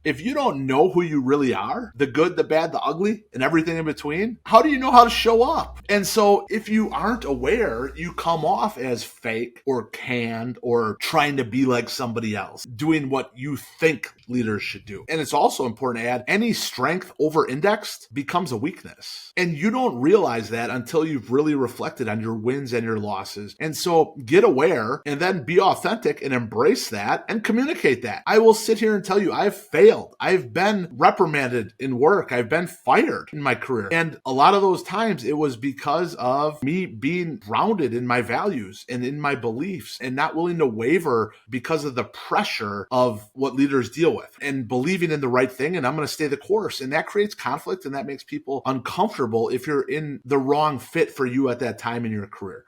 If you don't know who you really are, the good, the bad, the ugly, and everything in between, how do you know how to show up? And so if you aren't aware, you come off as fake or canned or trying to be like somebody else, doing what you think leaders should do. And it's also important to add, any strength over indexed becomes a weakness. And you don't realize that until you've really reflected on your wins and your losses. And so get aware and then be authentic and embrace that and communicate that. I will sit here and tell you, I've failed. I've been reprimanded in work. I've been fired in my career. And a lot of those times it was because of me being grounded in my values and in my beliefs and not willing to waver because of the pressure of what leaders deal with and believing in the right thing. And I'm going to stay the course. And that creates conflict and that makes people uncomfortable if you're in the wrong fit for you at that time in your career.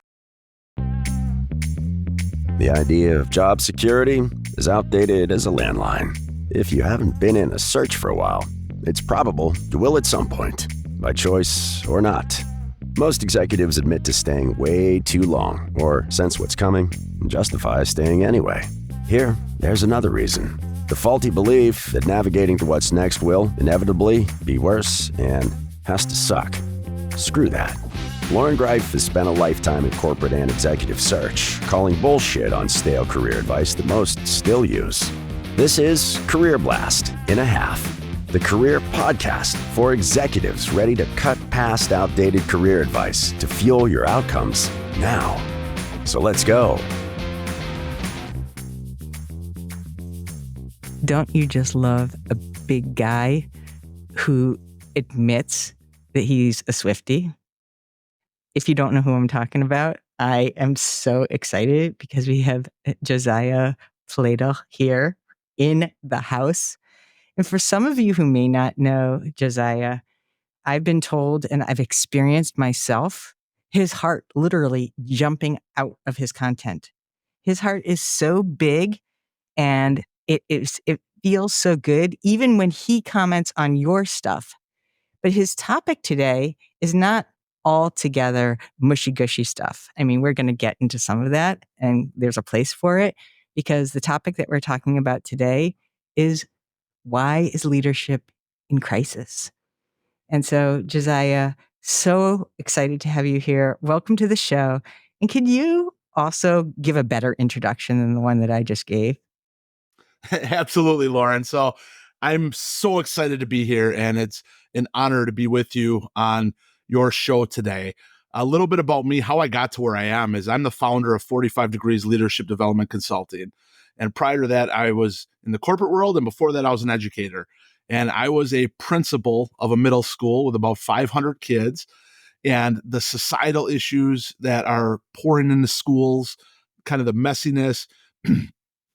The idea of job security is outdated as a landline. If you haven't been in a search for a while, it's probable you will at some point, by choice or not. Most executives admit to staying way too long or sense what's coming and justify staying anyway. Here, there's another reason. The faulty belief that navigating to what's next will inevitably be worse and has to suck. Screw that. Lauren Greif has spent a lifetime in corporate and executive search, calling bullshit on stale career advice that most still use. This is Career Blast in a Half, the career podcast for executives ready to cut past outdated career advice to fuel your outcomes now. So let's go. Don't you just love a big guy who admits that he's a Swiftie? If you don't know who I'm talking about, I am so excited because we have Josiah Pledl here in the house. And for some of you who may not know Josiah, I've been told and I've experienced myself, his heart literally jumping out of his content. His heart is so big and it feels so good, even when he comments on your stuff. But his topic today is not altogether mushy-gushy stuff. I mean, we're going to get into some of that, and there's a place for it, because the topic that we're talking about today is, why is leadership in crisis? And so, Josiah, so excited to have you here. Welcome to the show. And could you also give a better introduction than the one that I just gave? Absolutely, Lauren. So I'm so excited to be here, and it's an honor to be with you on your show today. A little bit about me, how I got to where I am is I'm the founder of 45 Degrees Leadership Development Consulting. And prior to that, I was in the corporate world. And before that, I was an educator. And I was a principal of a middle school with about 500 kids. And the societal issues that are pouring into schools, kind of the messiness,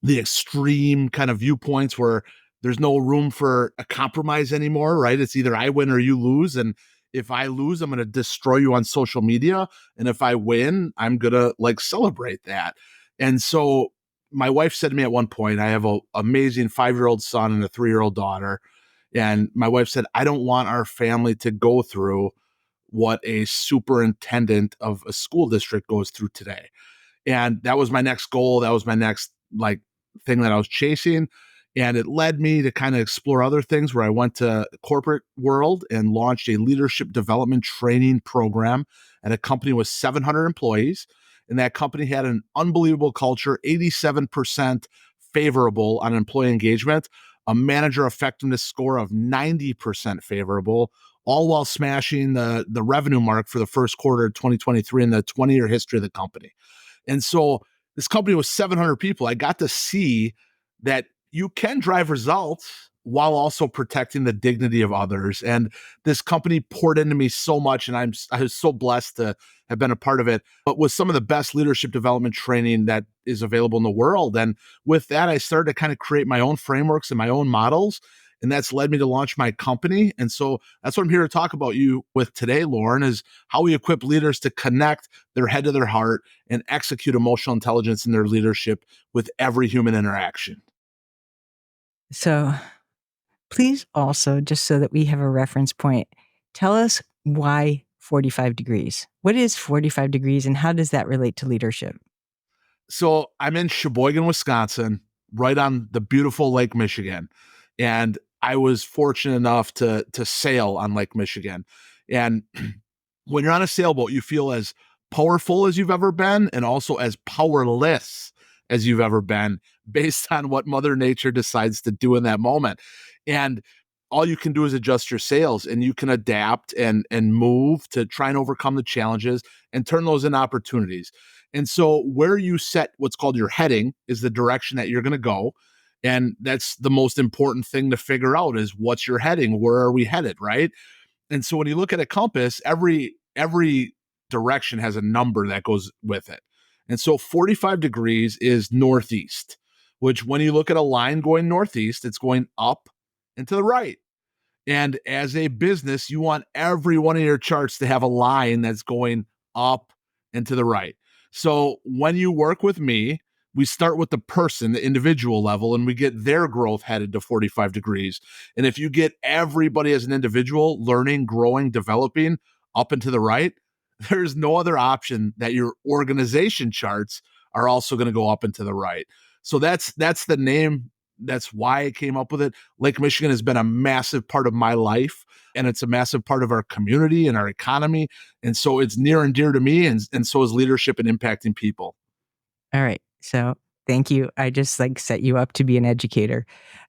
the extreme kind of viewpoints where there's no room for a compromise anymore, right? It's either I win or you lose. And if I lose, I'm going to destroy you on social media. And if I win, I'm going to celebrate that. And so my wife said to me at one point, I have an amazing 5-year-old son and a 3-year-old daughter. And my wife said, I don't want our family to go through what a superintendent of a school district goes through today. And that was my next goal. That was my next thing that I was chasing. And it led me to kind of explore other things where I went to the corporate world and launched a leadership development training program at a company with 700 employees. And that company had an unbelievable culture, 87% favorable on employee engagement, a manager effectiveness score of 90% favorable, all while smashing the revenue mark for the first quarter of 2023 in the 20-year history of the company. And so this company was 700 people. I got to see that you can drive results while also protecting the dignity of others. And this company poured into me so much, and I was so blessed to have been a part of it, but with some of the best leadership development training that is available in the world. And with that, I started to kind of create my own frameworks and my own models. And that's led me to launch my company. And so that's what I'm here to talk about you with today, Lauren, is how we equip leaders to connect their head to their heart and execute emotional intelligence in their leadership with every human interaction. So please also, just so that we have a reference point, tell us why 45 degrees. What is 45 degrees and how does that relate to leadership? So I'm in Sheboygan, Wisconsin, right on the beautiful Lake Michigan. And I was fortunate enough to sail on Lake Michigan. And when you're on a sailboat, you feel as powerful as you've ever been and also as powerless as you've ever been based on what Mother Nature decides to do in that moment. And all you can do is adjust your sails, and you can adapt and move to try and overcome the challenges and turn those into opportunities. And so where you set what's called your heading is the direction that you're going to go. And that's the most important thing to figure out is what's your heading? Where are we headed? Right. And so when you look at a compass, every direction has a number that goes with it. And so 45 degrees is northeast, which when you look at a line going northeast, it's going up and to the right. And as a business, you want every one of your charts to have a line that's going up and to the right. So when you work with me, we start with the person, the individual level, and we get their growth headed to 45 degrees. And if you get everybody as an individual learning, growing, developing up and to the right, there's no other option that your organization charts are also going to go up and to the right. So that's the name. That's why I came up with it. Lake Michigan has been a massive part of my life, and it's a massive part of our community and our economy. And so it's near and dear to me, and so is leadership and impacting people. All right. So thank you. I just like set you up to be an educator.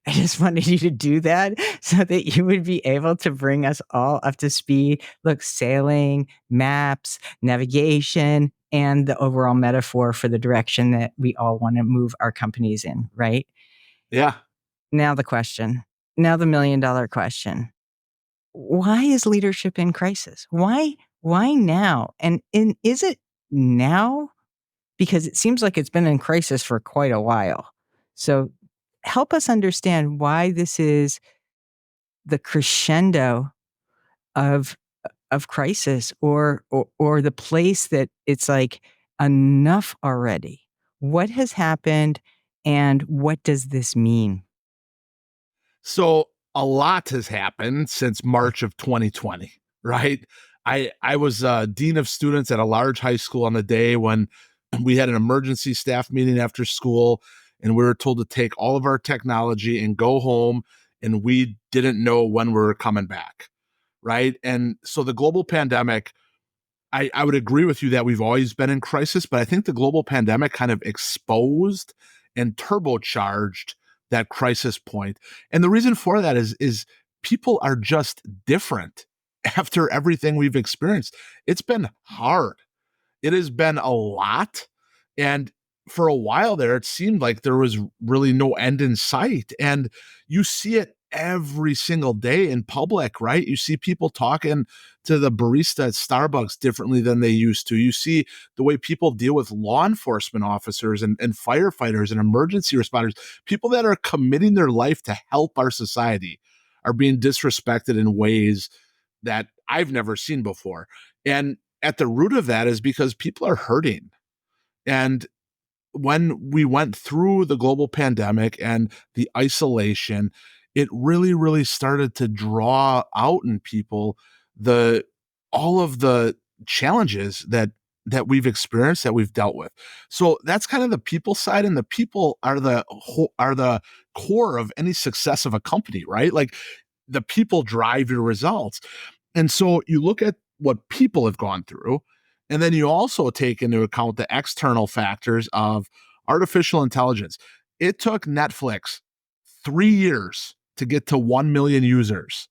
I just wanted you to do that so that you would be able to bring us all up to speed. Look, sailing, maps, navigation, and the overall metaphor for the direction that we all want to move our companies in, right? Yeah. Now the question, now the $1 million question. Why is leadership in crisis? Why now? And is it now? Because it seems like it's been in crisis for quite a while. So help us understand why this is the crescendo of crisis or the place that it's like enough already. What has happened and what does this mean? So a lot has happened since March of 2020, right? I was dean of students at a large high school on the day when we had an emergency staff meeting after school, and we were told to take all of our technology and go home, and we didn't know when we were coming back, right? And so the global pandemic, I would agree with you that we've always been in crisis, but I think the global pandemic kind of exposed and turbocharged that crisis point. And the reason for that is people are just different after everything we've experienced. It's been hard. It has been a lot. And for a while there, it seemed like there was really no end in sight. And you see it every single day in public, right? You see people talking to the barista at Starbucks differently than they used to. You see the way people deal with law enforcement officers and firefighters and emergency responders, people that are committing their life to help our society are being disrespected in ways that I've never seen before. And at the root of that is because people are hurting. And when we went through the global pandemic and the isolation, it really, really started to draw out in people the all of the challenges that we've experienced, that we've dealt with. So that's kind of the people side, and the people are the core of any success of a company, right? Like the people drive your results. And so you look at what people have gone through, and then you also take into account the external factors of artificial intelligence. It took Netflix 3 years to get to 1 million users.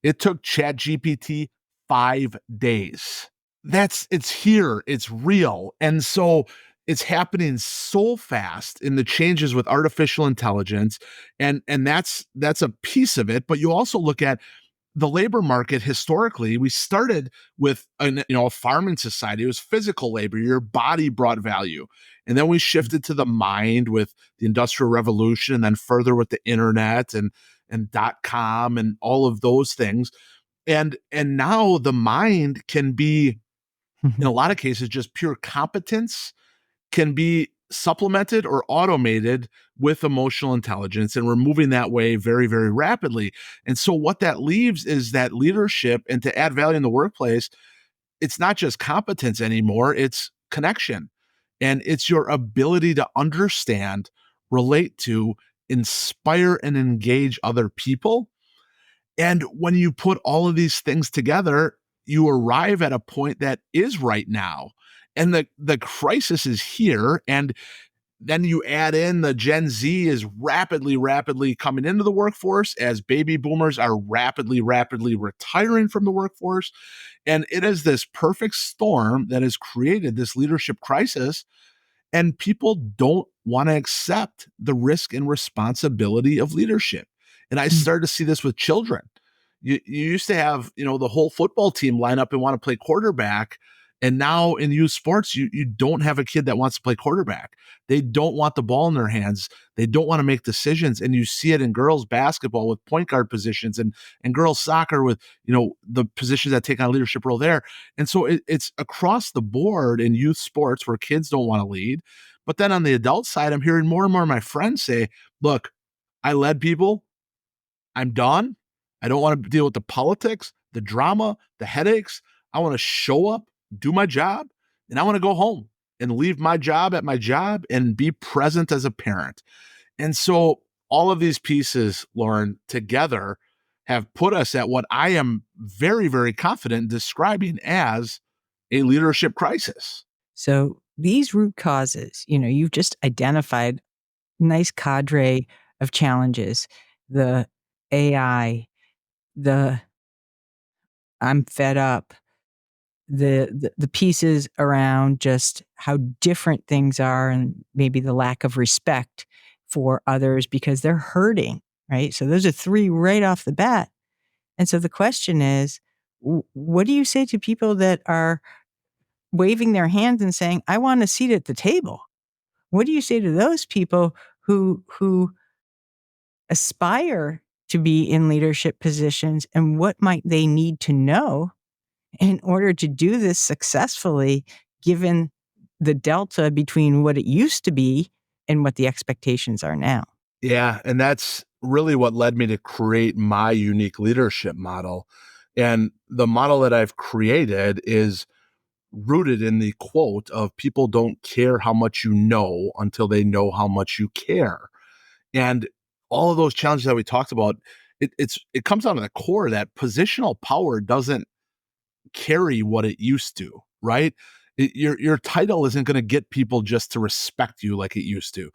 It took ChatGPT 5 days. It's here, it's real. And so it's happening so fast in the changes with artificial intelligence. And that's a piece of it. But you also look at the labor market. Historically, we started with a farming society. It was physical labor. Your body brought value. And then we shifted to the mind with the Industrial Revolution, and then further with the internet and .com and all of those things. And now the mind can be, in a lot of cases, just pure competence can be supplemented or automated with emotional intelligence. And we're moving that way very, very rapidly. And so what that leaves is that leadership, and to add value in the workplace, it's not just competence anymore, it's connection. And it's your ability to understand, relate to, inspire, and engage other people. And when you put all of these things together, you arrive at a point that is right now. And the crisis is here. And then you add in the Gen Z is rapidly coming into the workforce as baby boomers are rapidly retiring from the workforce. And it is this perfect storm that has created this leadership crisis, and people don't want to accept the risk and responsibility of leadership. And I Mm. started to see this with children. You used to have, the whole football team line up and want to play quarterback. And now in youth sports, you don't have a kid that wants to play quarterback. They don't want the ball in their hands. They don't want to make decisions. And you see it in girls basketball with point guard positions, and girls soccer with, the positions that take on a leadership role there. And so it's across the board in youth sports where kids don't want to lead. But then on the adult side, I'm hearing more and more of my friends say, look, I led people. I'm done. I don't want to deal with the politics, the drama, the headaches. I want to show up, do my job, and I want to go home and leave my job at my job and be present as a parent. And so all of these pieces, Lauren, together have put us at what I am very confident in describing as a leadership crisis. So these root causes, you've just identified nice cadre of challenges. The AI, the I'm fed up, the pieces around just how different things are, and maybe the lack of respect for others because they're hurting, right? So those are three right off the bat. And so the question is, what do you say to people that are waving their hands and saying, I want a seat at the table? What do you say to those people who aspire to be in leadership positions, and what might they need to know in order to do this successfully, given the delta between what it used to be and what the expectations are now? Yeah, and that's really what led me to create my unique leadership model. And the model that I've created is rooted in the quote of people don't care how much you know until they know how much you care. And all of those challenges that we talked about, it comes down to the core that positional power doesn't carry what it used to, right? Your title isn't going to get people just to respect you like it used to.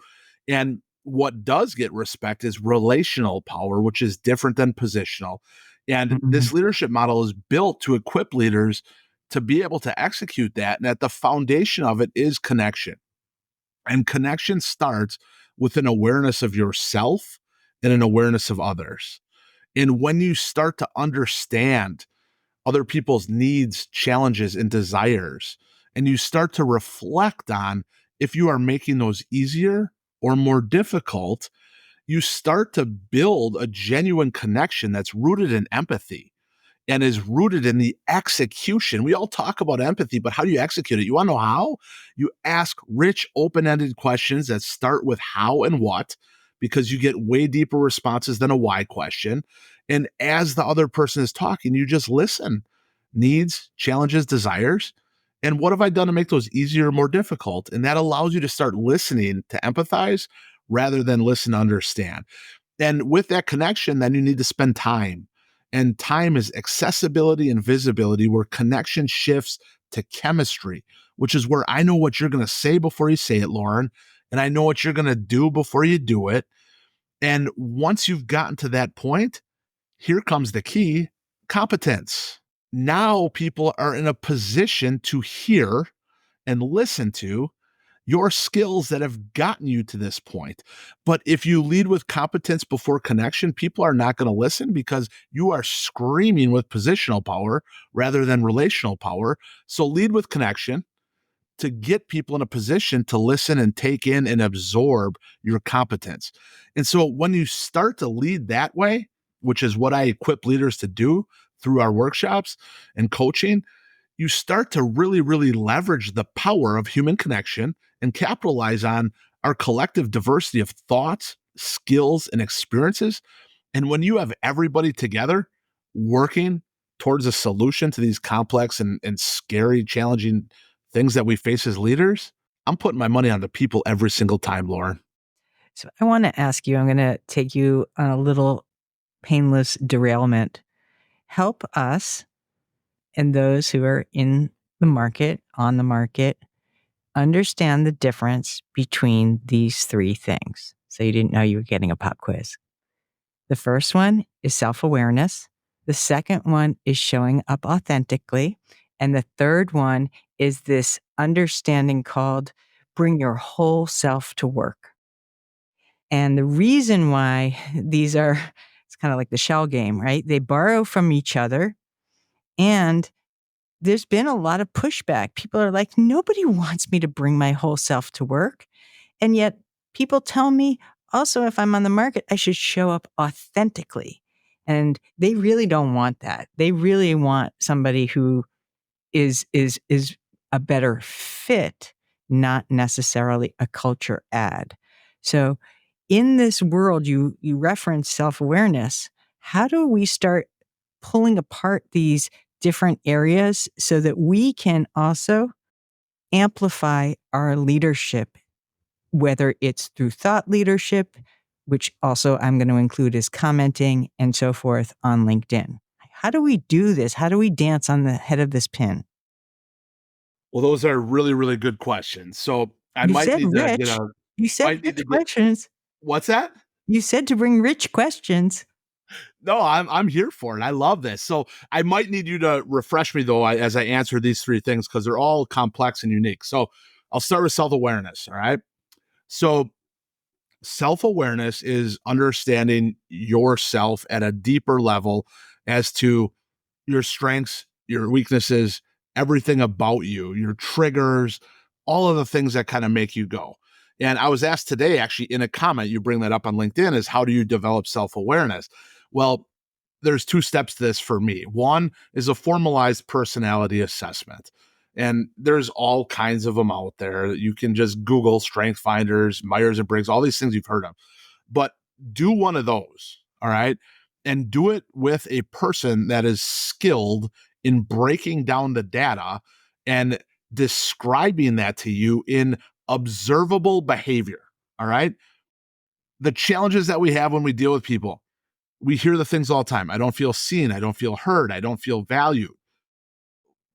And what does get respect is relational power, which is different than positional. And Mhm. this leadership model is built to equip leaders to be able to execute that. And at the foundation of it is connection. And connection starts with an awareness of yourself and an awareness of others. And when you start to understand other people's needs, challenges, and desires, and you start to reflect on if you are making those easier or more difficult, you start to build a genuine connection that's rooted in empathy and is rooted in the execution. We all talk about empathy, but how do you execute it? You want to know how? You ask rich, open ended questions that start with how and what, because you get way deeper responses than a why question. And as the other person is talking, you just listen needs, challenges, desires. And what have I done to make those easier or more difficult? And that allows you to start listening to empathize rather than listen to understand. And with that connection, then you need to spend time. And time is accessibility and visibility, where connection shifts to chemistry, which is where I know what you're going to say before you say it, Lauren. And I know what you're going to do before you do it. And once you've gotten to that point, here comes the key: competence. Now people are in a position to hear and listen to your skills that have gotten you to this point. But if you lead with competence before connection, people are not going to listen because you are screaming with positional power rather than relational power. So lead with connection to get people in a position to listen and take in and absorb your competence. And so when you start to lead that way, which is what I equip leaders to do through our workshops and coaching, you start to really leverage the power of human connection and capitalize on our collective diversity of thoughts, skills, and experiences. And when you have everybody together working towards a solution to these complex and scary, challenging things that we face as leaders, I'm putting my money on the people every single time, Lauren. So I want to ask you, I'm going to take you on a little painless derailment help us and those who are in the market, on the market, understand the difference between these three things. So you didn't know you were getting a pop quiz. The first one is self-awareness. The second one is showing up authentically. And the third one is this understanding called bring your whole self to work. And the reason why these are, it's kind of like the shell game, right? They borrow from each other. And there's been a lot of pushback. People are like, nobody wants me to bring my whole self to work. And yet people tell me also, if I'm on the market, I should show up authentically. And they really don't want that. They really want somebody who is a better fit, not necessarily a culture add. So in this world, you reference self-awareness. How do we start pulling apart these different areas so that we can also amplify our leadership, whether it's through thought leadership, which also I'm going to include as commenting and so forth on LinkedIn? How do we do this? How do we dance on the head of this pin? Well, those are really, really good questions. So I You might said need to rich. You said might need rich to get, questions. what's that? You said to bring rich questions. No, I'm here for it. I love this. So I might need you to refresh me though as I answer these three things because they're all complex and unique. So I'll start with self-awareness. All right. So self-awareness is understanding yourself at a deeper level as to your strengths, your weaknesses, everything about you, your triggers, all of the things that kind of make you go. And I was asked today, actually, in a comment, you bring that up on LinkedIn, is how do you develop self awareness? Well, there's two steps to this for me. One is a formalized personality assessment. And there's all kinds of them out there. You can just Google strength finders, Myers and Briggs, all these things you've heard of. But do one of those, all right? And do it with a person that is skilled in breaking down the data and describing that to you in observable behavior, all right? The challenges that we have when we deal with people, we hear the things all the time. I don't feel seen. I don't feel heard. I don't feel valued.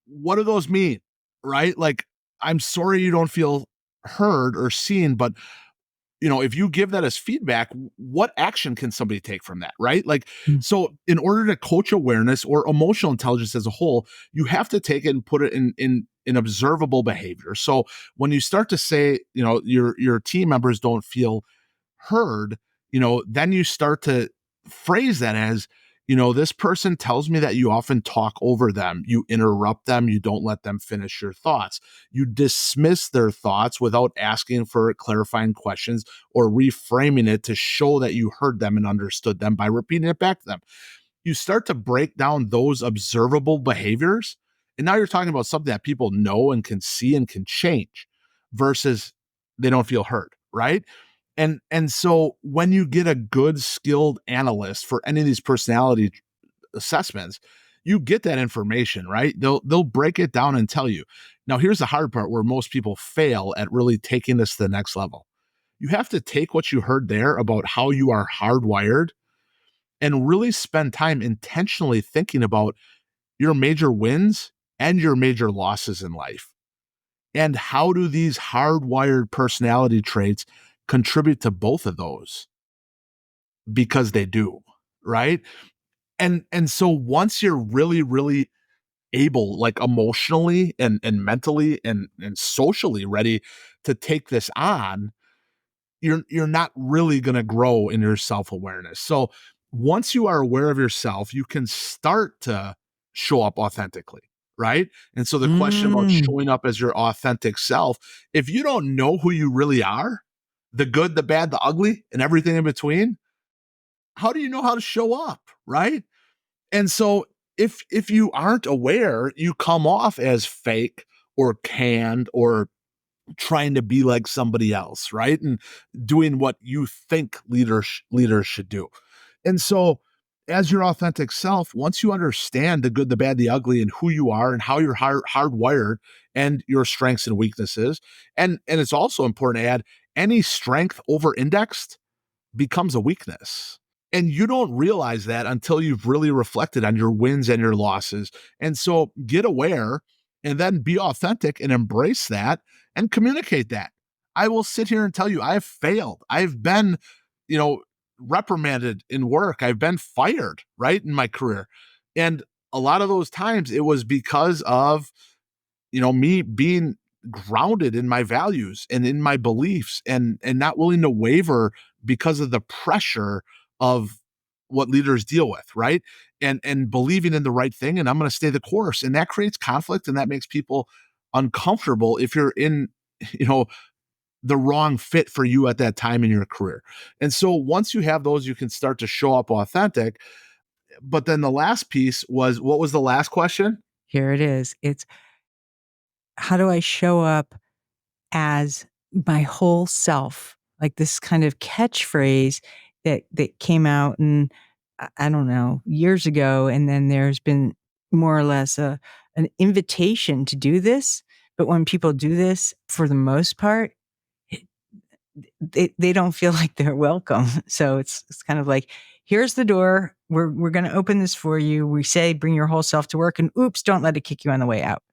What do those mean? Right? Like, I'm sorry you don't feel heard or seen, but if you give that as feedback, what action can somebody take from that? Right? Like, Mm. so in order to coach awareness or emotional intelligence as a whole, you have to take it and put it in observable behavior. So when you start to say, your team members don't feel heard, then you start to phrase that as, this person tells me that you often talk over them, you interrupt them, you don't let them finish your thoughts, you dismiss their thoughts without asking for clarifying questions or reframing it to show that you heard them and understood them by repeating it back to them. You start to break down those observable behaviors. And now you're talking about something that people know and can see and can change versus they don't feel heard, right? And so when you get a good skilled analyst for any of these personality assessments, you get that information, right? They'll break it down and tell you. Now here's the hard part where most people fail at really taking this to the next level. You have to take what you heard there about how you are hardwired and really spend time intentionally thinking about your major wins and your major losses in life. And how do these hardwired personality traits contribute to both of those? Because they do, right? And so once you're really, really able, like emotionally and mentally and socially ready to take this on, you're not really going to grow in your self-awareness. So once you are aware of yourself, you can start to show up authentically, right? And so the question about Mm. showing up as your authentic self, if you don't know who you really are, the good, the bad, the ugly, and everything in between, how do you know how to show up, right? And so if you aren't aware, you come off as fake or canned or trying to be like somebody else, right? And doing what you think leaders should do. And so as your authentic self, once you understand the good, the bad, the ugly, and who you are and how you're hardwired and your strengths and weaknesses, and it's also important to add any strength over indexed becomes a weakness. And you don't realize that until you've really reflected on your wins and your losses. And so get aware and then be authentic and embrace that and communicate that. I will sit here and tell you, I've failed. I've been, you know, reprimanded in work. I've been fired, right, in my career. And a lot of those times it was because of, me being grounded in my values and in my beliefs and not willing to waver because of the pressure of what leaders deal with, right? And believing in the right thing, and I'm going to stay the course. And that creates conflict and that makes people uncomfortable if you're in, you know, the wrong fit for you at that time in your career. And so once you have those, you can start to show up authentic. But then the last piece was, what was the last question? Here it is. It's, how do I show up as my whole self? Like this kind of catchphrase that came out and I don't know, years ago, and then there's been more or less an invitation to do this. But when people do this, for the most part, they don't feel like they're welcome. So it's kind of like, here's the door. We're going to open this for you. We say bring your whole self to work, and oops, don't let it kick you on the way out.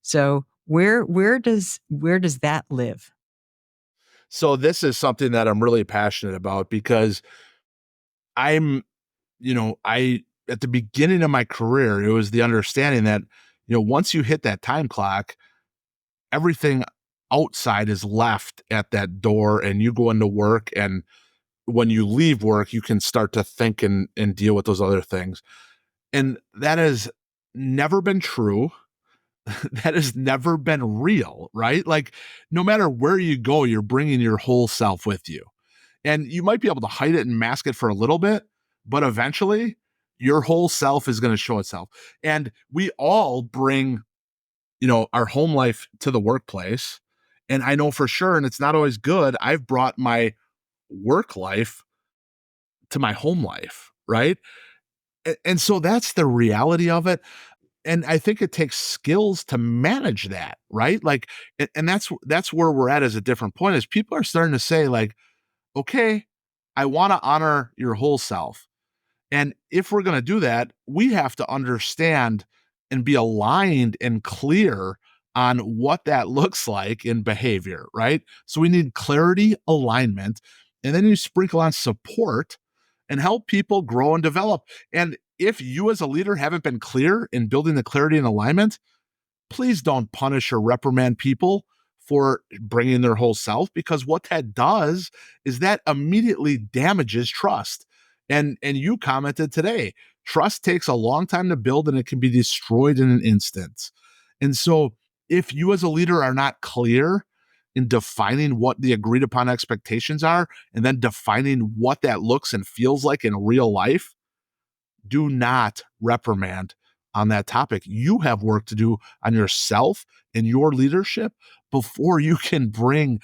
So where does that live? So this is something that I'm really passionate about because I'm, I at the beginning of my career, it was the understanding that, once you hit that time clock, everything outside is left at that door and you go into work. And when you leave work, you can start to think and deal with those other things. And that has never been true. That has never been real, right? Like, no matter where you go, you're bringing your whole self with you. And you might be able to hide it and mask it for a little bit, but eventually your whole self is going to show itself. And we all bring, our home life to the workplace. And I know for sure, and it's not always good, I've brought my work life to my home life, right? And so that's the reality of it. And I think it takes skills to manage that, right? Like, and that's where we're at as a different point is people are starting to say like, okay, I want to honor your whole self. And if we're going to do that, we have to understand and be aligned and clear on what that looks like in behavior, right? So we need clarity, alignment, and then you sprinkle on support and help people grow and develop. And if you as a leader haven't been clear in building the clarity and alignment, please don't punish or reprimand people for bringing their whole self, because what that does is that immediately damages trust. And you commented today, trust takes a long time to build and it can be destroyed in an instant. And so if you as a leader are not clear in defining what the agreed upon expectations are and then defining what that looks and feels like in real life, do not reprimand on that topic. You have work to do on yourself and your leadership before you can bring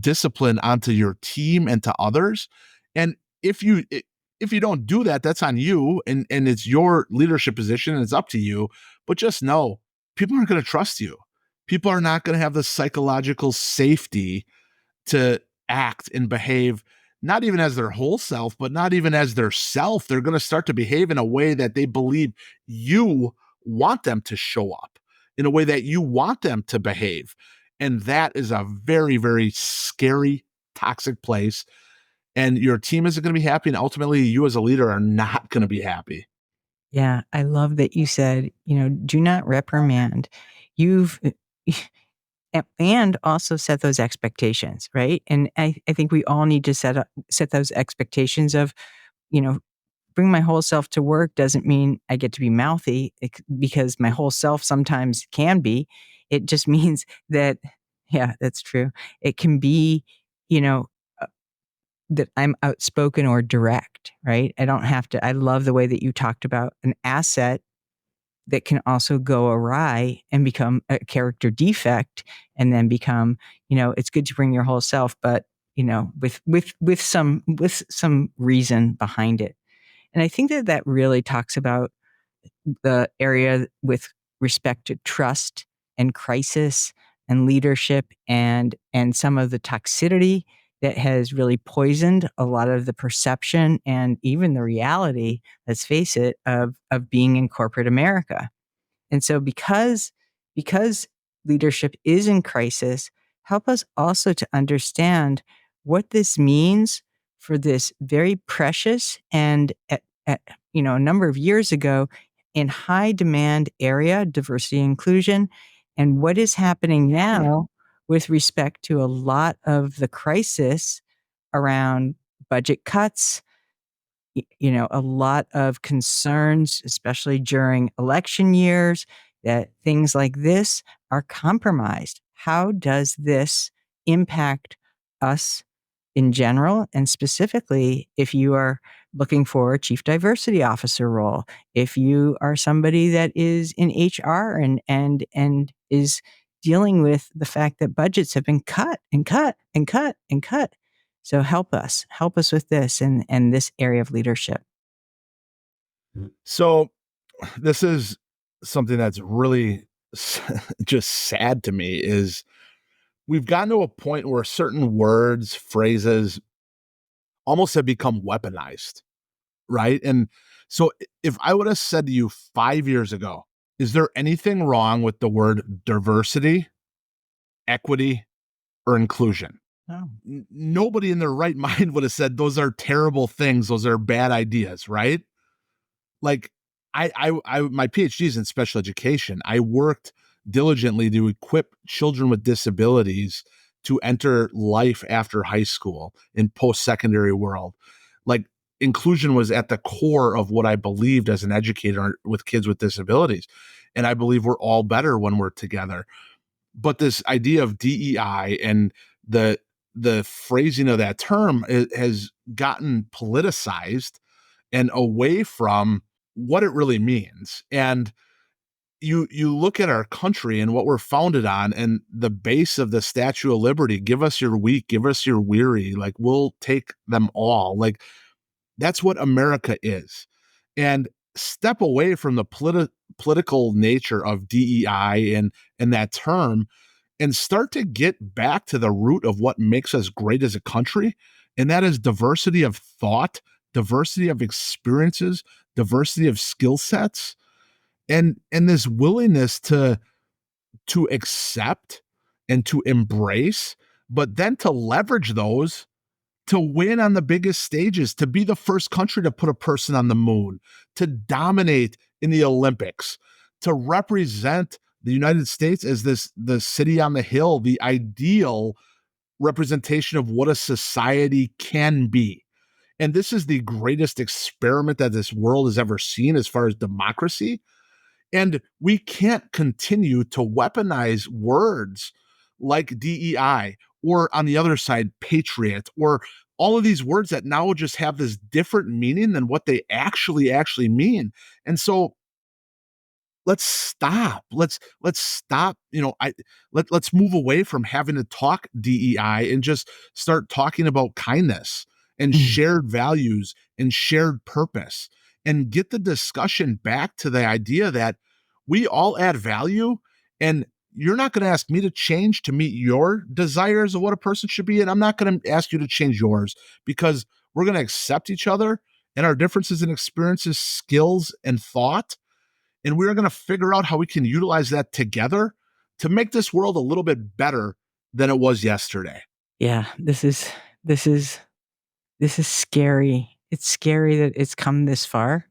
discipline onto your team and to others. And if you don't do that, that's on you and it's your leadership position and it's up to you. But just know people aren't going to trust you. People are not going to have the psychological safety to act and behave not even as their whole self, but not even as their self. They're going to start to behave in a way that they believe you want them to show up, in a way that you want them to behave. And that is a very, very scary, toxic place. And your team isn't going to be happy. And ultimately, you as a leader are not going to be happy. Yeah, I love that you said, do not reprimand. You've and also set those expectations, right? And I think we all need to set those expectations of, you know, bring my whole self to work doesn't mean I get to be mouthy because my whole self sometimes can be. It just means that, yeah, that's true. It can be, you know, uh, that I'm outspoken or direct, right? I don't have to. I love the way that you talked about an asset that can also go awry and become a character defect and then become, it's good to bring your whole self, but, with some reason behind it. And I think that really talks about the area with respect to trust and crisis and leadership and some of the toxicity that has really poisoned a lot of the perception and even the reality, let's face it, of being in corporate America. And so because leadership is in crisis, help us also to understand what this means for this very precious and at a number of years ago in high demand area, diversity and inclusion, and what is happening now with respect to a lot of the crisis around budget cuts, a lot of concerns, especially during election years, that things like this are compromised. How does this impact us in general? And specifically, if you are looking for a chief diversity officer role, if you are somebody that is in HR and is dealing with the fact that budgets have been cut and cut and cut and cut. So help us with this and this area of leadership. So this is something that's really just sad to me is we've gotten to a point where certain words, phrases almost have become weaponized, right? And so if I would have said to you 5 years ago, is there anything wrong with the word diversity, equity, or inclusion? Oh. Nobody in their right mind would have said those are terrible things. Those are bad ideas, right? Like my PhD is in special education. I worked diligently to equip children with disabilities to enter life after high school in post-secondary world. Like inclusion was at the core of what I believed as an educator with kids with disabilities. And I believe we're all better when we're together. But this idea of DEI and the phrasing of that term has gotten politicized and away from what it really means. And you look at our country and what we're founded on and the base of the Statue of Liberty, give us your weak, give us your weary, like we'll take them all. Like that's what America is. And step away from the political nature of DEI and that term and start to get back to the root of what makes us great as a country. And that is diversity of thought, diversity of experiences, diversity of skill sets, and this willingness to accept and to embrace, but then to leverage those to win on the biggest stages, to be the first country to put a person on the moon, to dominate in the Olympics, to represent the United States as the city on the hill, the ideal representation of what a society can be. And this is the greatest experiment that this world has ever seen as far as democracy. And we can't continue to weaponize words like DEI or on the other side, patriot, or all of these words that now just have this different meaning than what they actually mean. And so let's stop. Let's stop. Let's move away from having to talk DEI and just start talking about kindness and shared values and shared purpose and get the discussion back to the idea that we all add value and you're not going to ask me to change to meet your desires of what a person should be. And I'm not going to ask you to change yours because we're going to accept each other and our differences in experiences, skills, and thought. And we're going to figure out how we can utilize that together to make this world a little bit better than it was yesterday. Yeah, this is scary. It's scary that it's come this far.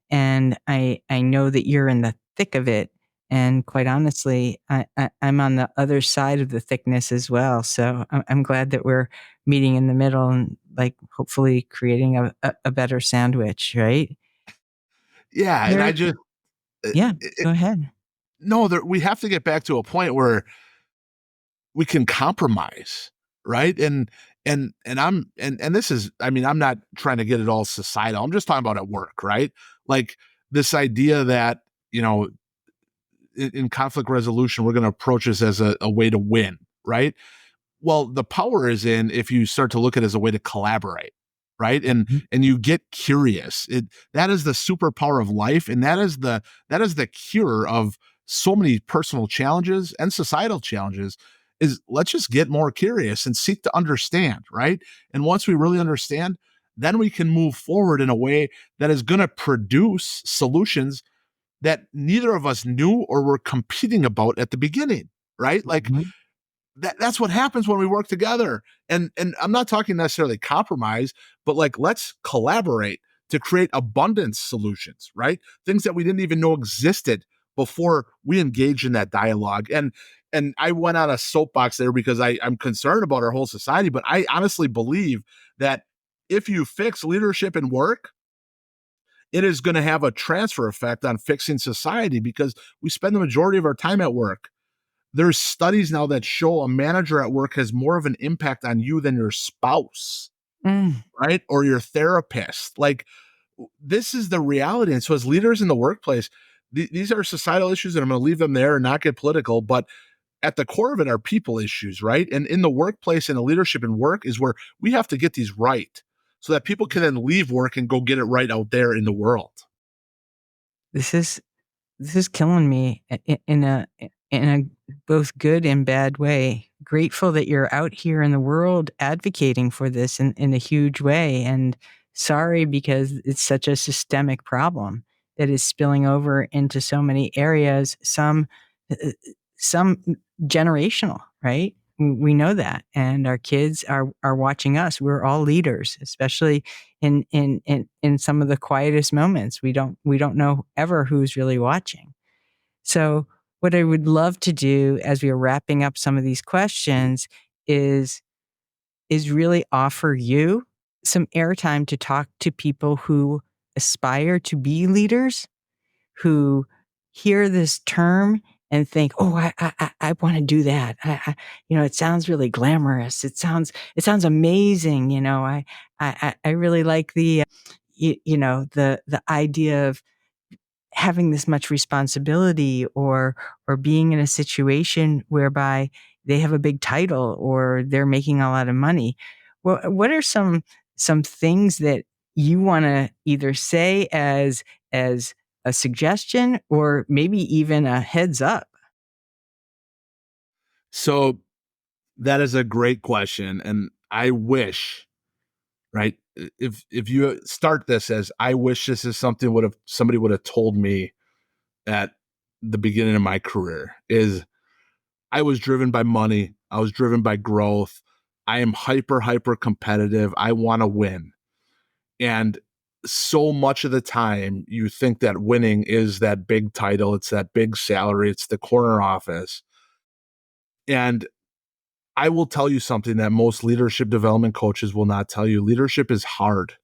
And I know that you're in the thick of it. And quite honestly, I'm on the other side of the thickness as well. So I'm glad that we're meeting in the middle and like hopefully creating a better sandwich, right? Yeah. And I just, go ahead. No, we have to get back to a point where we can compromise, right? And this is, I mean, I'm not trying to get it all societal. I'm just talking about at work, right? Like this idea that, in conflict resolution, we're going to approach this as a way to win, right? Well, the power is in if you start to look at it as a way to collaborate, right? And you get curious. That is the superpower of life, and that is the cure of so many personal challenges and societal challenges. is let's just get more curious and seek to understand, right? And once we really understand, then we can move forward in a way that is going to produce solutions that neither of us knew or were competing about at the beginning, right? Like Mhm. that's what happens when we work together. And I'm not talking necessarily compromise, but like let's collaborate to create abundance solutions, right? Things that we didn't even know existed before we engage in that dialogue. And I went on a soapbox there because I'm concerned about our whole society, but I honestly believe that if you fix leadership and work, it is going to have a transfer effect on fixing society because we spend the majority of our time at work. There's studies now that show a manager at work has more of an impact on you than your spouse, Mm. right? Or your therapist. Like this is the reality. And so as leaders in the workplace, these are societal issues, and I'm going to leave them there and not get political, but at the core of it are people issues, right? And in the workplace and the leadership and work is where we have to get these right so that people can then leave work and go get it right out there in the world. This is this is killing me in a both good and bad way. Grateful that you're out here in the world advocating for this in a huge way, and sorry because it's such a systemic problem that is spilling over into so many areas, uh, some generational, right? We know that, and our kids are watching us. We're all leaders, especially in some of the quietest moments. We don't know ever who's really watching. So, what I would love to do as we are wrapping up some of these questions is really offer you some airtime to talk to people who aspire to be leaders, who hear this term and think, "Oh, I want to do that. It sounds really glamorous. It sounds amazing. I really like the idea of having this much responsibility or being in a situation whereby they have a big title or they're making a lot of money." Well, what are some things that you want to either say as a suggestion or maybe even a heads up? So that is a great question. And I wish, right? If you start this as I wish this is something somebody would have told me at the beginning of my career is I was driven by money. I was driven by growth. I am hyper competitive. I want to win. And so much of the time you think that winning is that big title, it's that big salary, it's the corner office. And I will tell you something that most leadership development coaches will not tell you. Leadership is hard.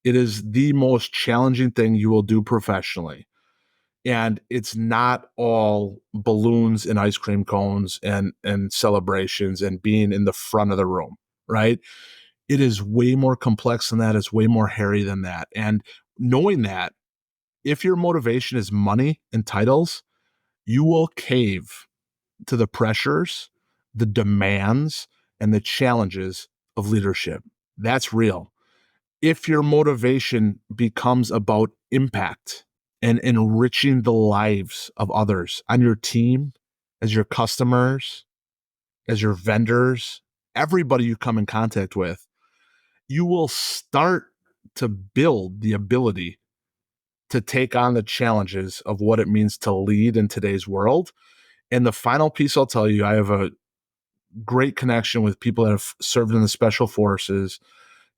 It is the most challenging thing you will do professionally. And it's not all balloons and ice cream cones and celebrations and being in the front of the room, right? It is way more complex than that. It's way more hairy than that. And knowing that if your motivation is money and titles, you will cave to the pressures, the demands, and the challenges of leadership. That's real. If your motivation becomes about impact and enriching the lives of others on your team, as your customers, as your vendors, everybody you come in contact with, you will start to build the ability to take on the challenges of what it means to lead in today's world. And the final piece I'll tell you, I have a great connection with people that have served in the special forces.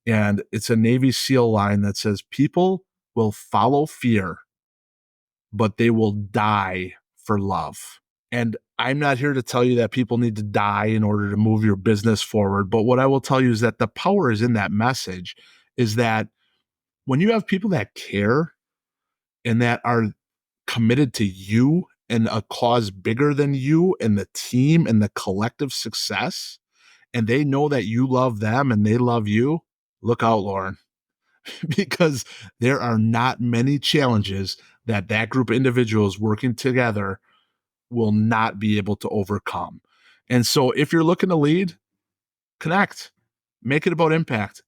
And it's a Navy SEAL line that says, people will follow fear, but they will die for love. And I'm not here to tell you that people need to die in order to move your business forward. But what I will tell you is that the power is in that message is that when you have people that care and that are committed to you and a cause bigger than you and the team and the collective success, and they know that you love them and they love you, look out, Lauren, because there are not many challenges that that group of individuals working together will not be able to overcome. And so if you're looking to lead, connect, make it about impact.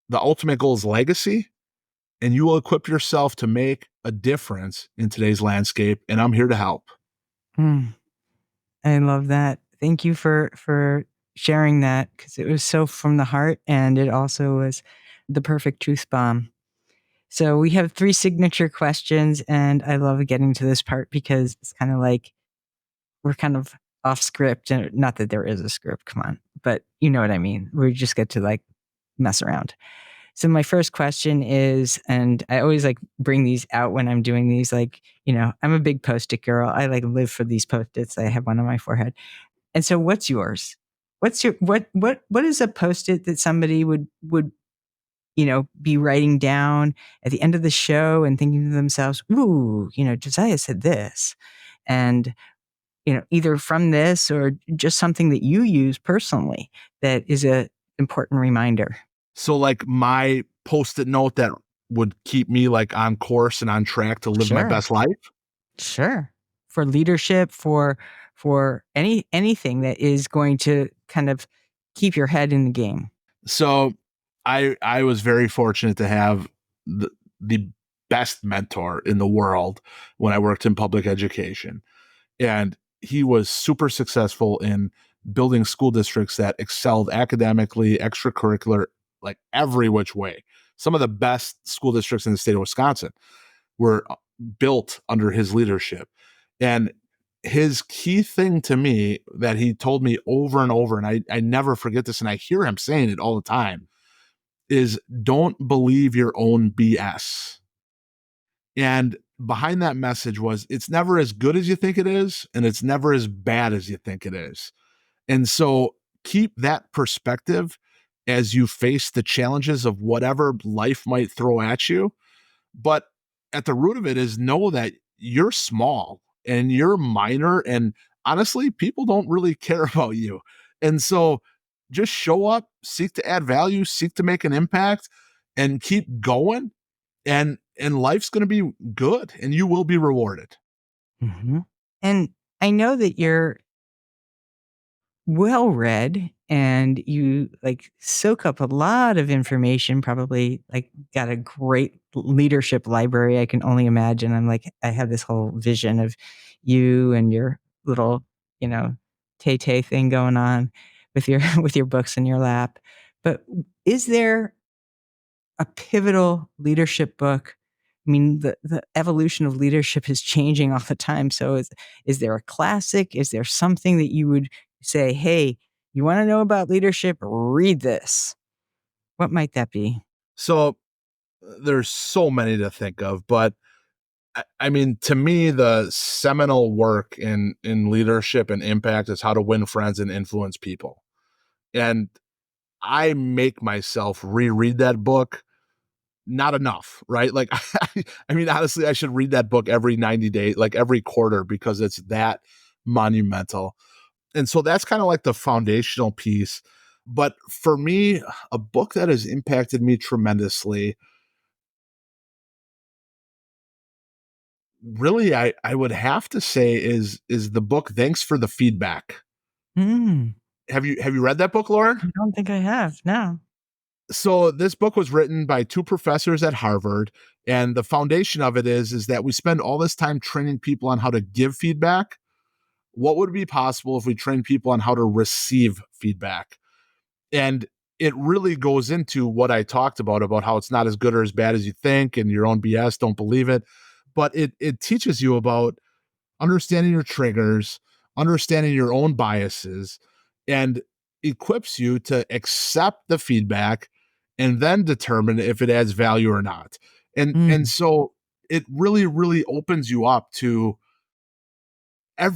The ultimate goal is legacy, and you will equip yourself to make a difference in today's landscape. And I'm here to help. Mm, I love that. Thank you for sharing that, because it was so from the heart, and it also was the perfect truth bomb. So we have 3 signature questions, and I love getting to this part because it's kind of like we're kind of off script, and not that there is a script, come on, but you know what I mean. We just get to like mess around. So my first question is, and I always like bring these out when I'm doing these, like, I'm a big post-it girl. I like live for these post-its. I have one on my forehead. And so what's yours? What is a post-it that somebody would be writing down at the end of the show and thinking to themselves, ooh, Josiah said this. And, either from this or just something that you use personally that is a important reminder. So like my post-it note that would keep me like on course and on track to live my Sure. best life. Sure. For leadership, for anything that is going to kind of keep your head in the game. So I was very fortunate to have the best mentor in the world when I worked in public education. And he was super successful in building school districts that excelled academically, extracurricular, like every which way. Some of the best school districts in the state of Wisconsin were built under his leadership. And his key thing to me that he told me over and over, and I never forget this, and I hear him saying it all the time, is don't believe your own BS. And behind that message was it's never as good as you think it is, and it's never as bad as you think it is. And so keep that perspective as you face the challenges of whatever life might throw at you. But at the root of it is know that you're small and you're minor. And honestly, people don't really care about you. And so just show up, seek to add value, seek to make an impact, and keep going. And life's going to be good and you will be rewarded. Mm-hmm. And I know that you're well read and you like soak up a lot of information, probably like got a great leadership library. I can only imagine. I have this whole vision of you and your little, tay thing going on with your with your books in your lap. But is there a pivotal leadership book? I mean, the evolution of leadership is changing all the time. So is there a classic? Is there something that you would say, hey, you want to know about leadership? Read this. What might that be? So there's so many to think of, but I mean, to me, the seminal work in leadership and impact is How to Win Friends and Influence People. And I make myself reread that book. Not enough, right? Like, I mean, honestly, I should read that book every 90 days, like every quarter, because it's that monumental. And so that's kind of like the foundational piece. But for me, a book that has impacted me tremendously, really, I would have to say is the book Thanks for the Feedback. Mm, Have you read that book, Lauren? I don't think I have. No. So this book was written by 2 professors at Harvard, and the foundation of it is that we spend all this time training people on how to give feedback. What would be possible if we train people on how to receive feedback? And it really goes into what I talked about how it's not as good or as bad as you think and your own BS, don't believe it. But it teaches you about understanding your triggers, understanding your own biases, and equips you to accept the feedback and then determine if it adds value or not. And Mm, so it really, really opens you up to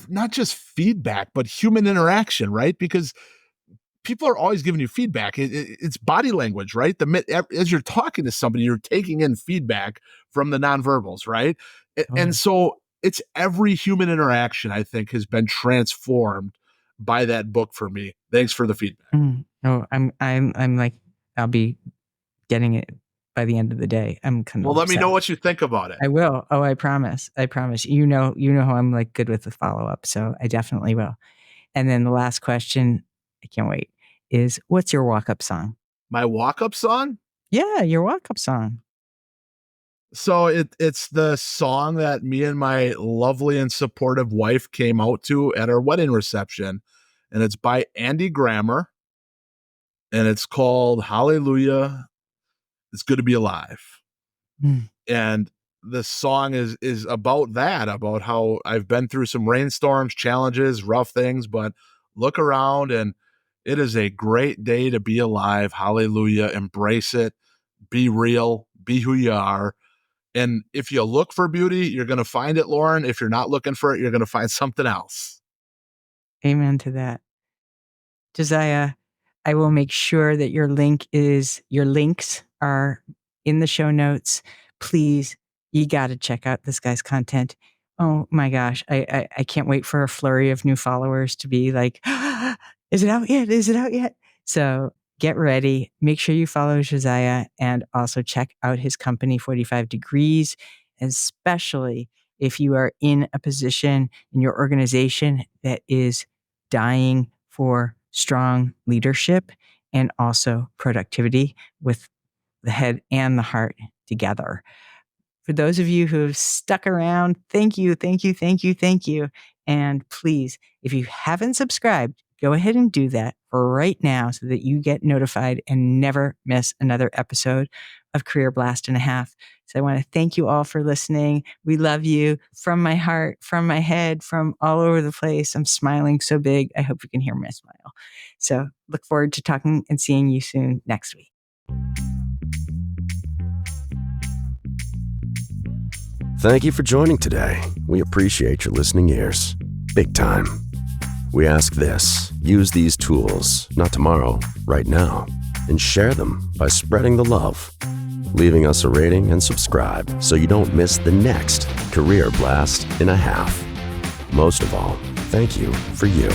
not just feedback, but human interaction, right? Because people are always giving you feedback. It's body language, right? As you're talking to somebody, you're taking in feedback from the nonverbals, right? And totally. so it's every human interaction, I think, has been transformed by that book for me. Thanks for the feedback. Oh, I'm like, I'll be getting it by the end of the day. I'm kind of Well, let me know obsessed. what you think about it. I will. Oh, I promise. I promise. You know how I'm like good with the follow up, so I definitely will. And then the last question, I can't wait, is what's your walk up song? My walk-up song? Yeah, your walk up song. So it's the song that me and my lovely and supportive wife came out to at our wedding reception. and it's by Andy Grammer, and it's called Hallelujah, It's Good to Be Alive. Mm. And the song is about that, about how I've been through some rainstorms, challenges, rough things, but look around and it is a great day to be alive. Hallelujah. Embrace it. Be real. Be who you are. And if you look for beauty, you're going to find it, Lauren. If you're not looking for it, you're going to find something else. Amen to that. Josiah, I will make sure that your links are in the show notes. Please, you got to check out this guy's content. Oh my gosh, I can't wait for a flurry of new followers to be like, is it out yet? Is it out yet? So get ready. Make sure you follow Josiah and also check out his company, 45 Degrees, especially if you are in a position in your organization that is dying for strong leadership and also productivity with the head and the heart together. For those of you who have stuck around, thank you, thank you, thank you, thank you. And please, if you haven't subscribed, go ahead and do that right now so that you get notified and never miss another episode of Career Blast and a Half. So I want to thank you all for listening. We love you from my heart, from my head, from all over the place. I'm smiling so big. I hope you can hear my smile. So look forward to talking and seeing you soon next week. Thank you for joining today. We appreciate your listening ears. Big time. We ask this: use these tools, not tomorrow, right now, and share them by spreading the love, leaving us a rating and subscribe so you don't miss the next Career Blast and a Half. Most of all, thank you for you.